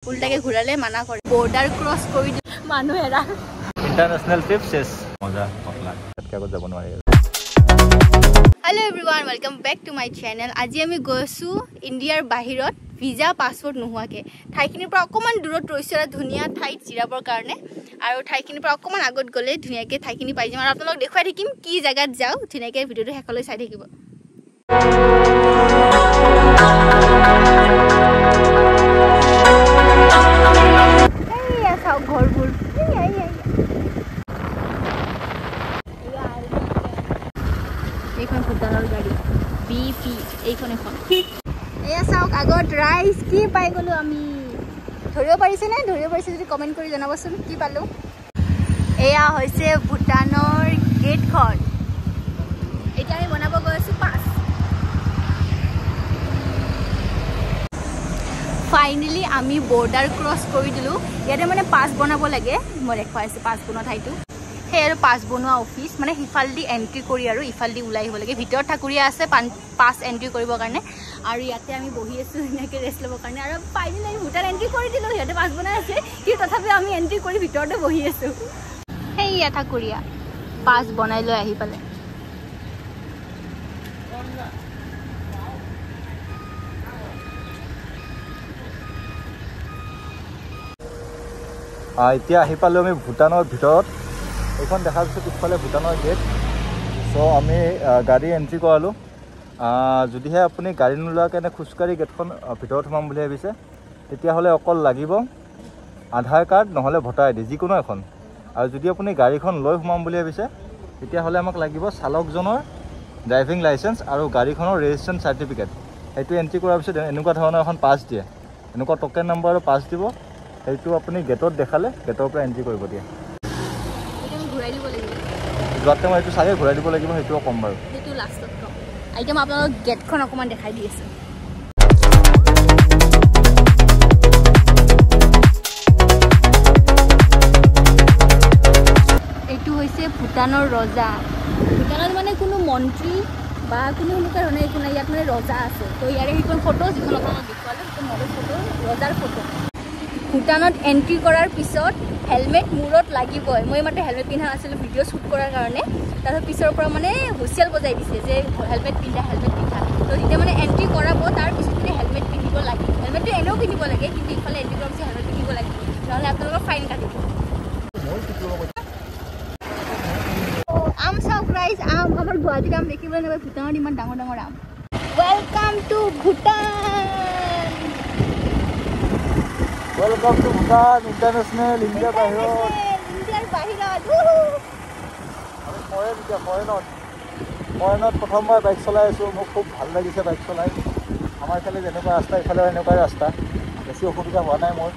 উল্টাকে ঘুৰালে মানা কৰে border cross কৰি মানুহ এৰা ইন্টাৰন্যাশনাল ট্ৰিপ শেষ মজা পকলা কাকো যাব নোৱাৰি hello' everyone welcome back to my channel আজি আমি গৈছো ইণ্ডিয়াৰ বাহিৰত ভিজা পাছপোৰ্ট নোহোৱাকে ঠাইখিনিৰ পৰা অকমান দূৰত ৰৈছো আৰু ধুনীয়া ঠাইত জিৰাবৰ কাৰণে আৰু ঠাইখিনিৰ পৰা অকমান আগত গলে ধুনীয়াকে ঠাইখিনি পাই যাম আৰু আপোনালোকক দেখুৱাই থাকিম কি জায়গাত যাও ধুনীয়াকে ভিডিওটো শেষলৈ চাই থাকিব ঘৰবোৰ এইখন ভুটানৰ গাড়ী বিপি এইখন এখন এয়া চাওক আগত ৰাইচ কি পাই গলো আমি ধৰিব পাৰিছে যদি কমেন্ট কৰি জনাবচোন কি পালো এয়া হৈছে ভুটানৰ গেটখন এতিয়া আমি বনাব গৈছো পাছ ফাইনালি আমি বৰ্ডাৰ ক্ৰছ কৰি দিলো ইয়াতে মানে পাছ বনাব লাগে মই দেখুৱাইছো পাছ বনোৱা ঠাইটো সেই আৰু পাছ বনোৱা অফিচ মানে হিফালদি এন্ট্ৰি কৰি আৰু ইফালদি ওলাই আহিব লাগে ভিতৰত ঠাকুৰীয়া আছে পাছ এন্ট্ৰি কৰিবৰ কাৰণে আৰু ইয়াতে আমি বহি আছো এনেকৈ ৰেষ্ট ল'বৰ কাৰণে আৰু ফাইনালি আমি ভুটান এন্ট্ৰি কৰি দিলো সিহঁতে পাছ বনাই আছে কিন্তু তথাপিও আমি এন্ট্ৰি কৰি ভিতৰতে বহি আছো সেইয়া ঠাকুৰীয়া পাছ বনাই লৈ আহি পালে এতিয়া আহি পালো আমি ভুটানৰ ভিতৰত এইখন দেখাৰ পিছত পিছফালে ভুটানৰ গেট চ' আমি গাড়ী এণ্ট্ৰি কৰালোঁ যদিহে আপুনি গাড়ী নোলোৱাকৈ এনে খোজকাঢ়ি গেটখন ভিতৰত সোমাম বুলি ভাবিছে তেতিয়াহ'লে অকল লাগিব আধাৰ কাৰ্ড নহ'লে ভোটাৰ আই ডি যিকোনো এখন আৰু যদি আপুনি গাড়ীখন লৈ সোমাম বুলি ভাবিছে তেতিয়াহ'লে আমাক লাগিব চালকজনৰ ড্ৰাইভিং লাইচেঞ্চ আৰু গাড়ীখনৰ ৰেজিষ্ট্ৰেশ্যন চাৰ্টিফিকেট সেইটো এণ্ট্ৰি কৰাৰ পিছত এনেকুৱা ধৰণৰ এখন পাছ দিয়ে এনেকুৱা টকেন নম্বৰৰ পাছ দিব সেইটো আপুনি গেটত দেখালে গেটৰ পৰা এণ্ট্ৰি কৰিব দিয়ে যোৱাতে মই এইটো চাগে ঘূৰাই দিব লাগিব সেইটোও ক'ম বাৰু সেইটো লাষ্টত ক'ম এতিয়া মই আপোনালোকক গেটখন অকণমান দেখাই দি আছোঁ এইটো হৈছে ভুটানৰ ৰজা ভুটানত মানে কোনো মন্ত্ৰী বা কোনো সেনেকুৱা ধৰণৰ একো নাই ইয়াত মানে ৰজা আছে তো ইয়াৰে সেইখন ফটো যিখন আপোনালোকক দেখুৱালোঁ সেইখন মডেল ফটো ৰজাৰ ফটো ভুটানত এণ্ট্ৰি কৰাৰ পিছত হেলমেট মূৰত লাগিবই মই মাত্ৰ হেলমেট পিন্ধা নাছিলোঁ ভিডিঅ' শ্বুট কৰাৰ কাৰণে তাৰপিছত পিছৰ পৰা মানে হুইচেল বজাই দিছে যে হেলমেট পিন্ধা তো যেতিয়া মানে এণ্ট্ৰি কৰাব তাৰপিছত যদি হেলমেট পিন্ধিব লাগে হেলমেটটো এনেও পিন্ধিব লাগে কিন্তু ইফালে এণ্ট্ৰি কৰাৰ পিছত হেলমেট পিন্ধিব লাগে নহ'লে আপোনালোকৰ ফাইন কাটিব আম চাওক ৰাইজ আম আমাৰ গুৱাহাটীত আম দেখিবলৈ নাপায় ভুটানত ইমান ডাঙৰ ডাঙৰ আম welcome to Bhutan welcome to Bhutan international ইণ্ডিয়াৰ বাহিৰত ফৰেনত প্ৰথমবাৰ বাইক চলাই আছোঁ মোক খুব ভাল লাগিছে বাইক চলাই আমাৰ ইফালে যেনেকুৱা ৰাস্তা ইফালে এনেকুৱাই ৰাস্তা বেছি অসুবিধা হোৱা নাই মোৰ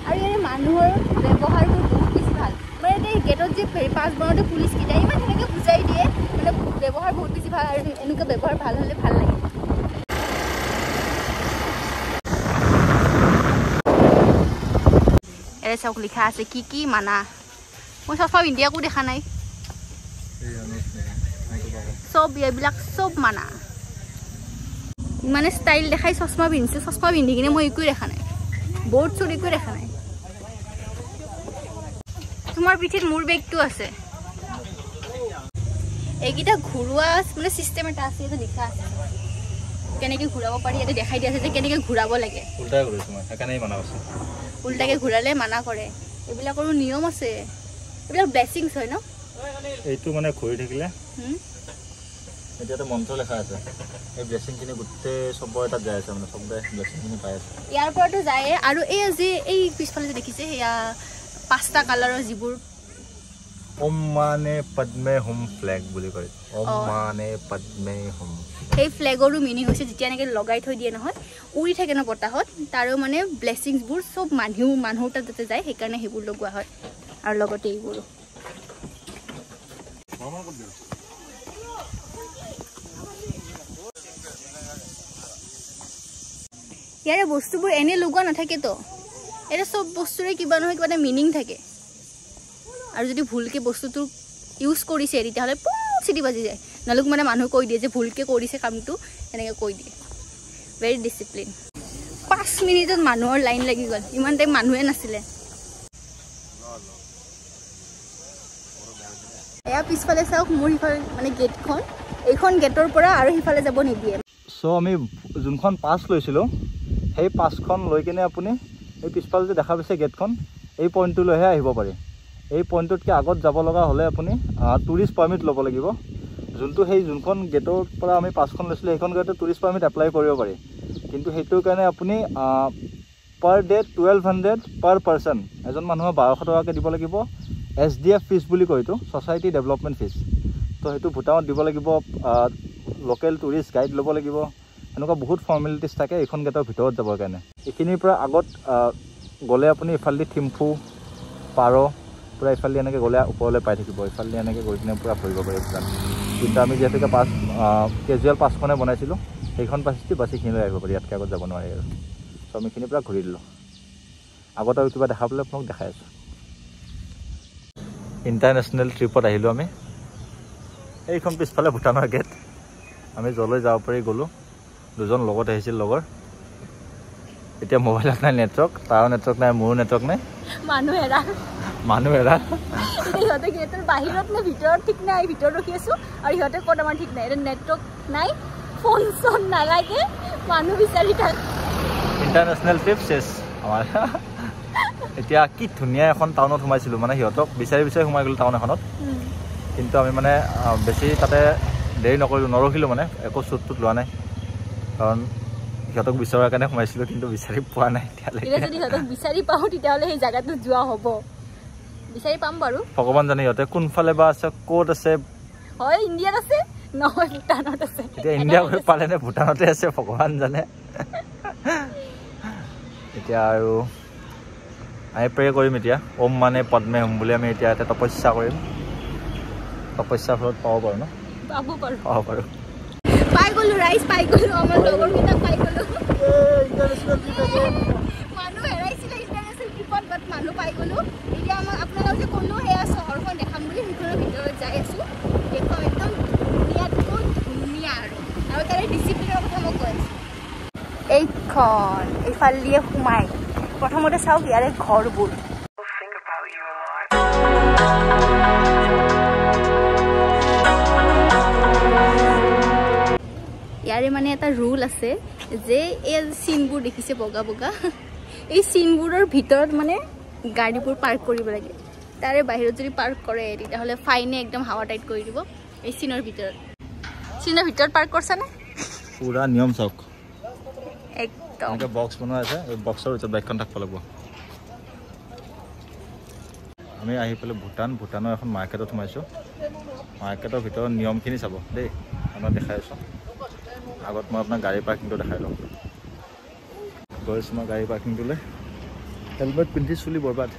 আৰু ইয়াৰ মানুহৰ ব্যৱহাৰবোৰ বহুত বেছি ভাল মানে এতিয়া গেটত যে পাছ বনাওঁতে পুলিচকেইটা ইমান তেনেকৈ বুজাই দিয়ে মানে ব্যৱহাৰ বহুত বেছি ভাল আৰু এনেকুৱা ব্যৱহাৰ ভাল হ'লে ভাল লাগে এৰে চাওক লিখা আছে কি মানা মই চব ইণ্ডিয়াকো দেখা নাই চব এইবিলাক চব মানা ইমানে ষ্টাইল দেখাই চশমা পিন্ধিছে চশমা পিন্ধি কিনে মই একোৱে দেখা নাই বৰ্ড চোট একোৱে দেখা নাই তোমাৰ পিঠিত মোৰ বেগটো আছে এইকেইটা ঘূৰোৱা মানে চিষ্টেম এটা আছে এইটো লিখা আছে কেনেকৈ ঘূৰাব পাৰি ইয়াতে দেখাই দিয়া আছে যে কেনেকৈ ঘূৰাব লাগে উল্টাকে ঘূৰালে মানা কৰে এইবিলাকৰো নিয়ম আছে এইবিলাক ব্লেছিংছ হয় ন এইটো মানে ঘূৰি থাকিলে এতিয়াতো মন্ত্ৰ লেখা আছে এই ব্লেছিংখিনি গোটেই চবৰ এটাত যায় আছে মানে চবে ব্লেছিংখিনি পাই আছে ইয়াৰ পৰাতো যায় আৰু এই যে এই পিছফালে যে দেখিছে সেয়া 5টা কালাৰৰ যিবোৰ ওম মানে পদ্মে হোম ফ্লেগ বুলি কয় ওম মানে পদ্মে হোম সেই ফ্লেগৰো মিনিং হৈছে যেতিয়া এনেকৈ লগাই থৈ দিয়ে নহয় উৰি থাকে ন বতাহত তাৰো মানে ব্লেছিংছবোৰ চব মানুহৰ তাত যাতে যায় সেইকাৰণে সেইবোৰ লগোৱা হয় আৰু লগতে এইবোৰো ইয়াৰে বস্তুবোৰ এনে লগোৱা নাথাকেতো এটা চব বস্তুৰে কিবা নহয় কিবা এটা মিনিং থাকে আৰু যদি ভুলকৈ বস্তুটো ইউজ কৰিছে তেতিয়াহ'লে চিটি বাজি যায় নহ'লে মানে মানুহ কৈ দিয়ে যে ভুলকৈ কৰিছে কামটো এনেকৈ কৈ দিয়ে very disciplined 5 মিনিটত মানুহৰ লাইন লাগি গ'ল ইমান টাইম মানুহে নাছিলে এয়া পিছফালে চাওক মোৰ ইফালে মানে গেটখন এইখন গেটৰ পৰা আৰু সিফালে যাব নিদিয়ে সো আমি যোনখন পাছ লৈছিলোঁ সেই পাছখন লৈ কিনে আপুনি এই পিছফালে যে দেখা পাইছে গেটখন এই পইণ্টটোলৈহে আহিব পাৰি এই পইণ্টটোতকৈ আগত যাব লগা হ'লে আপুনি টুৰিষ্ট পাৰ্মিট ল'ব লাগিব যোনটো সেই যোনখন গেটৰ পৰা আমি পাছখন লৈছিলোঁ সেইখন গেটত টুৰিষ্ট পাৰ্মিট এপ্লাই কৰিব পাৰি কিন্তু সেইটোৰ কাৰণে আপুনি পাৰ ডে 1200 পাৰ পাৰ্চন এজন মানুহৰ 1200 টকাকৈ দিব লাগিব SDF ফিজ বুলি কয় এইটো ছ'চাইটি ডেভেলপমেণ্ট ফিজ তো সেইটো ভূটানত দিব লাগিব লোকেল টুৰিষ্ট গাইড ল'ব লাগিব এনেকুৱা বহুত ফৰ্মেলিটিজ থাকে এইখন গেটৰ ভিতৰত যাবৰ কাৰণে এইখিনিৰ পৰা আগত গ'লে আপুনি ইফালেদি থিম্ফু পাৰ পূৰা ইফালে এনেকৈ গ'লে ওপৰলৈ পাই থাকিব ইফালে এনেকৈ গৈ কিনে পূৰা ফুৰিব পাৰি ভূটান কিন্তু আমি যিহেতুকে পাছ কেজুৱেল পাছখনে বনাইছিলোঁ সেইখন পাছটি বাছিখিনিলৈ আহিব পাৰি ইয়াতকৈ আগত যাব নোৱাৰি আৰু চ' আমি এইখিনিৰ পৰা ঘূৰি দিলোঁ আগত আৰু কিবা দেখা পালে আপোনাক দেখাই আছোঁ ইণ্টাৰনেশ্যনেল ট্ৰিপত আহিলোঁ আমি এইখন পিছফালে ভূটানৰ গেট আমি য'লৈ যাব পাৰি গ'লোঁ দুজন লগত আহিছিল লগৰ এতিয়া মোবাইলত নাই নেটৱৰ্ক তাৰো নেটৱৰ্ক নাই মোৰো নেটৱৰ্ক নাই মানুহ এৰা সিহঁতে গেটৰ বাহিৰত নে ভিতৰত ঠিক নাই ভিতৰত ৰখি আছোঁ আৰু সিহঁতে ক'ত আমাৰ ঠিক নাই এতিয়া নেটৱৰ্ক নাই ফোন চোন নালাগে মানুহ বিচাৰি থাক ইণ্টাৰনেশ্যনেল ট্ৰিপ চেছ আমাৰ এতিয়া কি ধুনীয়া এখন টাউনত সোমাইছিলোঁ মানে সিহঁতক বিচাৰি সোমাই গ'লোঁ টাউন এখনত কিন্তু আমি মানে বেছি তাতে দেৰি নৰখিলোঁ মানে একো শ্বুটটোত লোৱা নাই কাৰণ সিহঁতক বিচৰাৰ কাৰণে সোমাইছিলোঁ কিন্তু বিচাৰি পোৱা নাই এতিয়ালৈকে যদি সিহঁতক বিচাৰি পাওঁ তেতিয়াহ'লে সেই জেগাটোত যোৱা হ'ব বিচাৰি পাম বাৰু ভগৱান জানে সিহঁতে কোনফালে বা আছে ক'ত আছে হয় ইণ্ডিয়াত আছে নহয় ভূটানত আছে এতিয়া ইণ্ডিয়া গৈ পালে নে ভূটানতে আছে ভগৱান জানে এতিয়া আৰু আমি প্ৰে কৰিম এতিয়া ওম মানে পদ্মে হোম বুলি আমি এতিয়া এটা তপস্যা কৰিম তপস্যাৰ ফলত পাব পাৰোঁ ন পাব পাৰোঁ পাই গ'লোঁ ৰাইজ পাই গ'লোঁ আমাৰ লগৰকেইটা পাই গ'লোঁ মানুহ হেৰাইছিলে ইণ্টাৰনেশ্যনেল ট্ৰিপত বাট মানুহ পাই গ'লোঁ এতিয়া আমাক আপোনালোকে যে ক'লোঁ সেয়া চহৰখন দেখাম বুলি সেইখনৰ ভিতৰত যাই আছোঁ সেইখন একদম ধুনীয়া আৰু তাৰে ডিচিপ্লিনৰ কথা মই কৈ আছোঁ এইখন এইফালে দিয়ে সোমাই প্ৰথমতে চাওক ইয়াৰে ঘৰবোৰ ইয়াৰে মানে এটা ৰুল আছে যে এই চিনবোৰ দেখিছে বগা বগা এই চিনবোৰৰ ভিতৰত মানে গাড়ীবোৰ পাৰ্ক কৰিব লাগে তাৰে বাহিৰত যদি পাৰ্ক কৰে তেতিয়াহ'লে ফাইনে একদম হাৱা টাইট কৰি দিব এই চিনৰ ভিতৰত পাৰ্ক কৰছানে পুৰা নিয়ম চাওক একদম বক্স বনোৱা আছে এই বক্সৰ ভিতৰত বাইকখন থাকিব লাগিব আমি আহি পেলাই ভূটানৰ এখন মাৰ্কেটত সোমাইছোঁ মাৰ্কেটৰ ভিতৰত নিয়মখিনি চাব দেই আপোনাক দেখাই আছোঁ আগত মই আপোনাৰ গাড়ী পাৰ্কিংটো দেখাই লওঁ গৈছোঁ মই গাড়ী পাৰ্কিংটোলৈ হেলমেট পিন্ধি চুলি বৰবাদ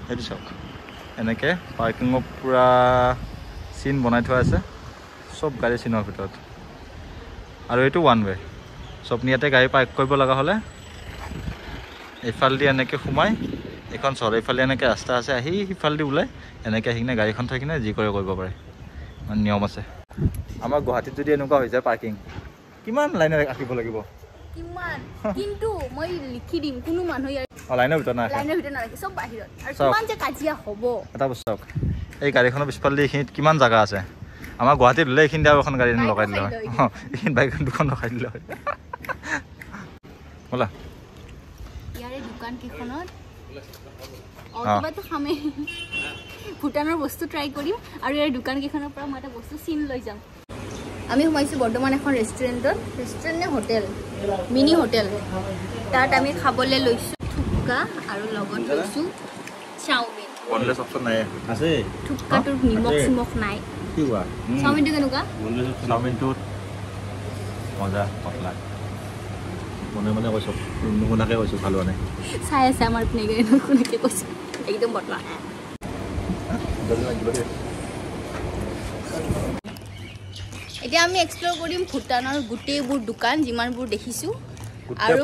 সেইটো চাওক এনেকৈ পাৰ্কিঙৰ পূৰা চিন বনাই থোৱা আছে চব গাড়ী চিনৰ ভিতৰত আৰু এইটো ওৱান ৱে চব ইয়াতে গাড়ী পাৰ্ক কৰিব লগা হ'লে এইফালেদি এনেকৈ সোমাই এইখন চহৰ এইফালে এনেকৈ ৰাস্তা আছে আহি সিফালেদি ওলাই এনেকৈ আহি কিনে গাড়ীখন থৈ কিনে যি কৰে কৰিব পাৰে মানে নিয়ম আছে আমাৰ গুৱাহাটীত যদি এনেকুৱা হৈ যায় পাৰ্কিং কিমান লাইনে ৰাখিব লাগিব কিন্তু মই লিখি দিম কোনো মানুহ লাইনৰ ভিতৰত নাৰাখে চব বাহিৰত আৰু কিমান যে কাজিয়া হ'ব এটা বস্তু চাওক এই গাড়ীখনৰ পিছফালেদি এইখিনিত কিমান জেগা আছে আমাৰ গুৱাহাটীত হ'লে এইখিনি আৰু এখন গাড়ী লগাই দিলে হয় এইখিনি বাইক দুখন লগাই দিলে হয় ব'লা ইয়াৰে দোকান কেইখনত কিবাটো খামে ভূটানৰ বস্তু ট্ৰাই কৰিম আৰু ইয়াৰ দোকান কেইখনৰ পৰা মই এটা বস্তু চিন লৈ যাম আমি সোমাইছোঁ বৰ্তমান এখন ৰেষ্টুৰেণ্ট নে হোটেল মিনি হোটেল তাত আমি খাবলৈ লৈছোঁ থুপকা আৰু লগত লৈছোঁ চাওমিন বনলেছ অপশ্যন নাই আছে থুপকাটোৰ নিমখ নাই কি কোৱা চাওমিনটো কেনেকুৱা চাওমিনটো মজা পাতলা মনে কৈছোঁ নুশুনাকৈ কৈছোঁ ভাল হোৱা নাই চাই আছে আমাৰ পিনে নুশুনাকৈ কৈছোঁ একদম পাতলা এতিয়া আমি এক্সপ্ল'ৰ কৰিম ভূটানৰ গোটেইবোৰ দোকান যিমানবোৰ দেখিছোঁ আৰু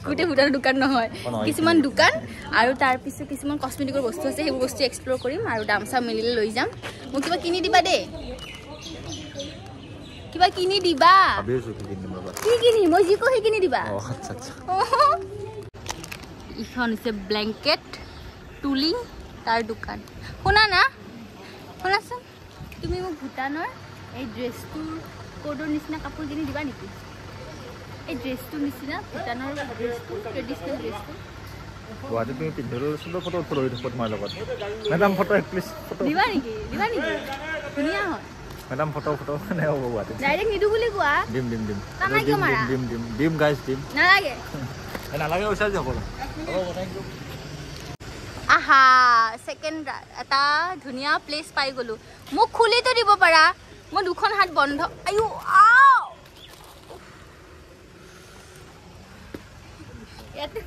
গোটেই ভূটানৰ দোকান নহয় কিছুমান দোকান আৰু তাৰপিছত কিছুমান কচমেটিকৰ বস্তু আছে সেইবোৰ বস্তু এক্সপ্ল'ৰ কৰিম আৰু দাম চাম মিলিলে লৈ যাম মোক কিবা কিনি দিবা দেই কিবা কিনি দিবা ভাবিছো কি কিনিম বাবা কি কিনি মই যি কই কিনি দিবা আচ্ছা আচ্ছা ইখন হৈছে ব্ল্যাঙ্কেট তুলি তাৰ দোকান শুনা না শুনাচোন তুমি মোক ভুটানৰ এই ড্ৰেছটোৰ কোডৰ নিচিনা কাপোৰ কিনি দিবা নেকি এই ড্ৰেছটোৰ নিচিনা ভুটানৰ ড্ৰেছটো ট্ৰেডিশনেল ড্ৰেছটো গুৱাহাটী তুমি পিন্ধিবলৈ লৈছিলোঁ ফটো উঠি থাকোঁ তোমাৰ লগত মেডাম ফটো প্লিজ ফটো দিবা নেকি ধুনীয়া হয় মেডাম ফটো মানে হ'ব গুৱাহাটী ডাইৰেক্ট নিদো বুলি কোৱা দিম দিম দিম তানা কিয় মাৰা দিম গাইজ দিম নালাগে নালাগে কৈছা যে হ'ব থেংক ইউ আহা সেকেন্ড এটা ধুনীয়া প্লেস পাই গলো মোক খুলি তো দিব পাৰা মই দুখন হাত বন্ধ আয়ো আও ইয়াতে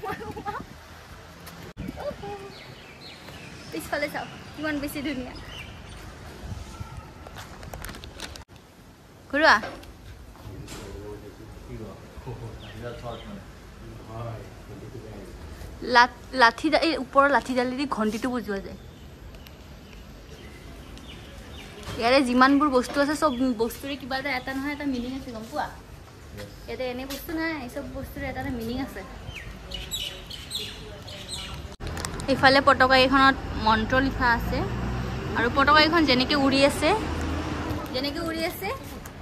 পিছফালে চাও কিমান বেছি ধুনীয়া ঘৰুৱা লাঠি ওপৰৰ লাঠিডালি দি ঘণ্টিটো বুজোৱা যায় ইয়াৰে যিমানবোৰ বস্তু আছে চব বস্তুৰে কিবা এটা নহয় এটা মিনিং আছে গম পোৱা ইয়াতে এনে বস্তু নাই চব বস্তুৰে এটা মিনিং আছে এইফালে পতাকা এইখনত মন্ত্ৰ লিখা আছে আৰু পতাকা এইখন যেনেকৈ উৰি আছে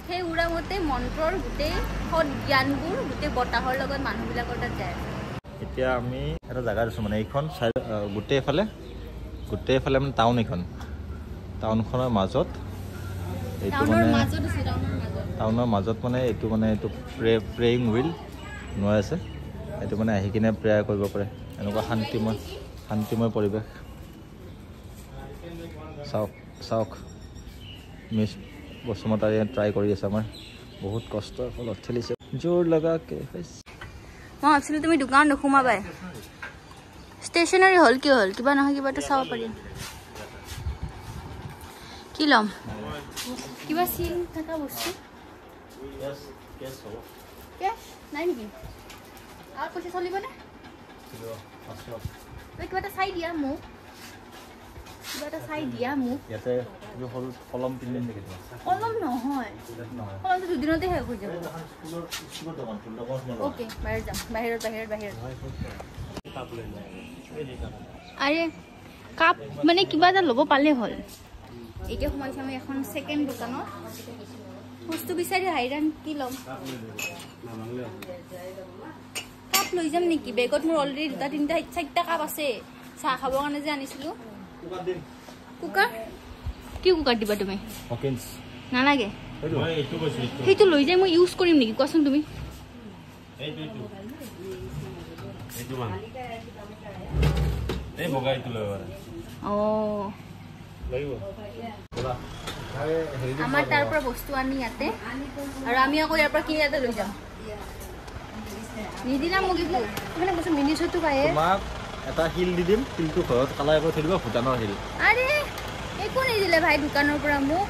সেই উৰা মতে মন্ত্ৰৰ গোটেই সৎ জ্ঞানবোৰ গোটেই বতাহৰ লগত মানুহবিলাকৰ তাত যায় এতিয়া আমি এটা জায়গা আছো মানে এইখন গোটেইফালে মানে টাউন এইখন টাউনখনৰ মাজত এইটো মানে টাউনৰ মাজত মানে এইটো মানে এইটো প্ৰেয়িং হুইল নয় আছে এইটো মানে আহি কিনে প্ৰেয়াৰ কৰিব পাৰে এনেকুৱা শান্তিময় পৰিৱেশ চাওক মিছ বসুমতাৰীয়ে ট্ৰাই কৰি আছে আমাৰ বহুত কষ্টৰ ফলত ঠেলিছে জোৰ লগাকে মই ভাবছিলো তুমি দোকান নোসোমাবাই ষ্টেচনাৰী হল কি হল কিবা নহয় কিবা এটা চাব পাৰিম কি লম কিবা সিল থকা বস্তু কেছ নাই নেকি আৰু পইচা চলিবনে কিবা এটা চাই দিয়া মোক ইয়াতে কলম কিনিম নেকি কলম নহয় কলমটো দুদিনতে শেষ হৈ যাব অ'কে বাহিৰত আৰে কাপ মানে কিবা এটা ল'ব পালে হ'ল এতিয়া সোমাইছোঁ আমি এখন ছেকেণ্ড দোকানত বস্তু বিচাৰি হাইৰাণ কি ল'ম কাপ লৈ যাম নেকি বেগত মোৰ অলৰেডি 2-3-4টা কাপ আছে চাহ খাবৰ কাৰণে যে আনিছিলোঁ কুকাৰ কি কুকাৰ দিবা তুমি নালাগে সেইটো লৈ যাই মই ইউজ কৰিম নেকি কোৱাচোন তুমি আমাৰ তাৰ পৰা বস্তু আনি ইয়াতে আৰু আমি আকৌ ইয়াৰ পৰা কিনি ইয়াতে লৈ যাম নিদিলা মোক একো মানে কৈছো মিনিচটো পায়ে এটা হিল দি দিম হিলটো ঘৰত কালাই কৰি থৈ দিব ভুটানৰ হিল আৰে একো নিদিলে ভাই দোকানৰ পৰা মোক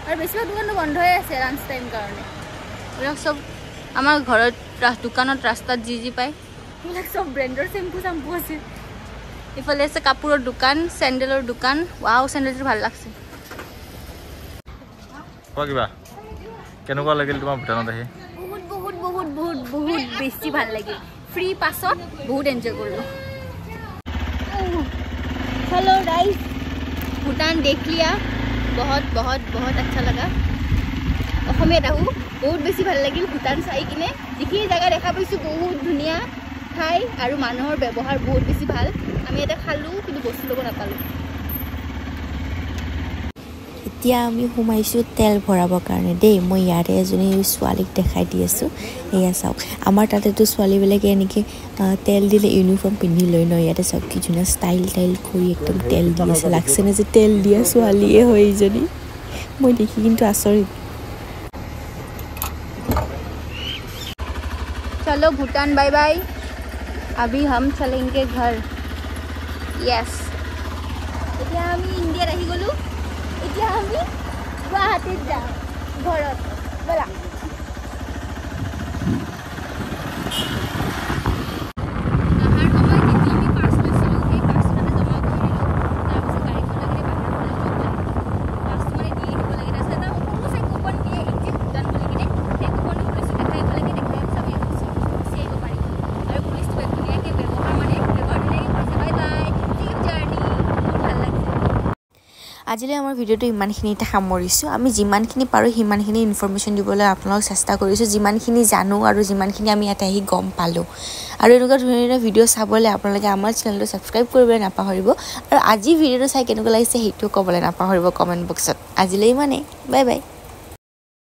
আৰু বেছিভাগ দোকানটো বন্ধ হৈ আছে লাঞ্চ টাইম কাৰণে এইবিলাক চব আমাৰ ঘৰত দোকানত ৰাস্তাত যি পায় এইবিলাক চব ব্ৰেণ্ডৰ চেম্পু আছে ইফালে আছে কাপোৰৰ দোকান চেণ্ডেলৰ দোকান ৱাও চেণ্ডেলটো ভাল লাগছে কিবা কেনেকুৱা লাগিল তোমাৰ ভুটানত আহি বহুত বেছি ভাল লাগিল ফ্ৰী পাছত বহুত এনজয় কৰিলোঁ हेलो गाइस भूटान देख लिया बहुत अच्छा लगा অসমীয়াত আহো বহুত বেছি ভাল লাগিল ভূটান চাই কিনে যিখিনি জায়গা দেখা পাইছোঁ বহুত ধুনীয়া ঠাই আৰু মানুহৰ ব্যৱহাৰ বহুত বেছি ভাল আমি এটা খালোঁ কিন্তু বস্তু ল'ব নাপালোঁ এতিয়া আমি সোমাইছোঁ তেল ভৰাবৰ কাৰণে দেই মই ইয়াৰে এজনী ছোৱালীক দেখাই দি আছোঁ এয়া চাওক আমাৰ তাতেতো ছোৱালীবিলাকে এনেকৈ তেল দিলে ইউনিফৰ্ম পিন্ধি লৈ ন ইয়াতে চাওক কি ধুনীয়া ষ্টাইল কৰি একদম তেল দি আছে লাগছেনে যে তেল দিয়া ছোৱালীয়ে হয় এইজনী মই দেখি কিন্তু আচৰিত चलो भूटान बाय बाय अभी हम चलेंगे घर यस এতিয়া আমি ইণ্ডিয়াত আহি গ'লো এতিয়া আমি গুৱাহাটীত যাম ঘৰত বলা আজিলৈ আমাৰ ভিডিঅ'টো ইমানখিনিতে সামৰিছোঁ আমি যিমানখিনি পাৰোঁ সিমানখিনি ইনফৰমেশ্যন দিবলৈ আপোনালোকক চেষ্টা কৰিছোঁ যিমানখিনি জানো আৰু যিমানখিনি আমি ইয়াত আহি গম পালোঁ আৰু এনেকুৱা ধৰণৰ ভিডিঅ' চাবলৈ আপোনালোকে আমাৰ চেনেলটো ছাবস্ক্ৰাইব কৰিবলৈ নাপাহৰিব আৰু আজি ভিডিঅ'টো চাই কেনেকুৱা লাগিছে সেইটো ক'বলৈ নাপাহৰিব কমেণ্ট বক্সত আজিলৈ ইমানেই বাই বাই